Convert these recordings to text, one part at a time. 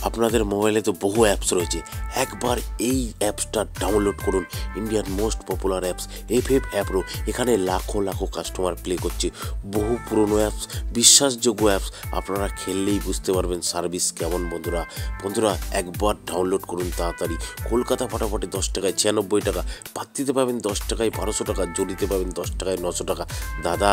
আপনাদের মোবাইলে তো বহু অ্যাপস রয়েছে, একবার এই অ্যাপসটা ডাউনলোড করুন। ইন্ডিয়ার most popular apps FF app pro. এখানে লাখো লাখো কাস্টমার প্লে করছে, বহু পুরনো অ্যাপস, বিশ্বাসযোগ্য অ্যাপস। আপনারা খেললেই বুঝতে পারবেন সার্ভিস কেমন। বন্ধুরা একবার ডাউনলোড করুন তাড়াতাড়ি। কলকাতা ফাটাফাটে 10 টাকায় 96 টাকা, পাত্তিতে পাবেন 10 টাকায় 1200 টাকা, জড়িতে পাবেন 10 টাকায় 900 টাকা। দাদা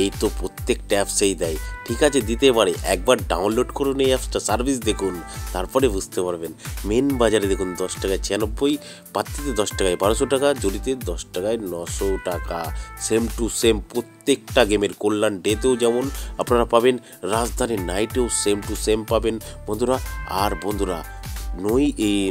এই তো প্রত্যেকটা অ্যাপসেই দেয়, ঠিক আছে দিতে পারে। একবার ডাউনলোড করুন এই অ্যাপসটা, সার্ভিস দেখুন, তারপরে বুঝতে পারবেন। মেন বাজারে দেখুন 10 টাকায় 96, পাত্তিতে 10 টাকায় 1200 টাকা, জড়িতে 10 টাকায় 900 টাকা। সেম টু সেম প্রত্যেকটা গেমের। কল্যাণ ডেতেও যেমন আপনারা পাবেন, রাজধানী নাইটেও সেম টু সেম পাবেন বন্ধুরা। আর বন্ধুরা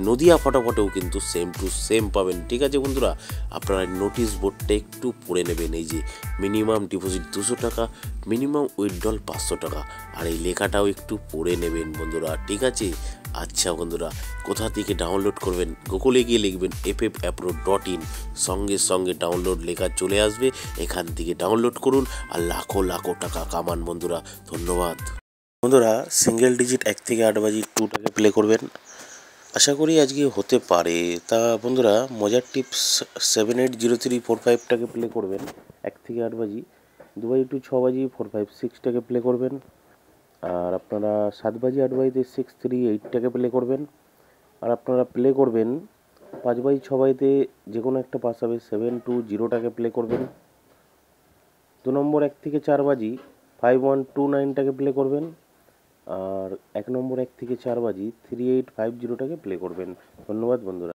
নদিয়া ফটাফটেও কিন্তু সেম টু সেম পাবেন, ঠিক আছে বন্ধুরা। আপনারা নোটিশ বোর্ডটা একটু পড়ে নেবেন। এই যে মিনিমাম ডিপোজিট 200 টাকা, মিনিমাম উইথড্রল 500 টাকা, আর এই লেখাটাও একটু পড়ে নেবেন বন্ধুরা, ঠিক আছে। আচ্ছা বন্ধুরা, কোথা থেকে ডাউনলোড করবেন? গুগলে গিয়ে লিখবেন ffapro.in, সঙ্গে সঙ্গে ডাউনলোড লেখা চলে আসবে। এখান থেকে ডাউনলোড করুন আর লাখো লাখো টাকা কামান বন্ধুরা। ধন্যবাদ বন্ধুরা। সিঙ্গেল ডিজিট 1 থেকে 8 বাজি 2টাকে প্লে করবেন, আশা করি আজকে হতে পারে। তা বন্ধুরা মজার টিপস 780345টাকে প্লে করবেন 1 থেকে 8 বাজি, 2 বাজি টু 6 বাজি 456টাকে প্লে করবেন। আর আপনারা 7 বাজি 8 বাজিতে 638টাকে প্লে করবেন। আর আপনারা প্লে করবেন 5 বাজি 6 বাজিতে যে কোনো একটা পাস হবে 720টাকে প্লে করবেন। 2 নম্বর 1 থেকে 4 বাজি 5129টাকে প্লে করবেন। আর 1 নম্বর 1 থেকে 4 বাজি 3850টাকে প্লে করবেন। ধন্যবাদ বন্ধুরা।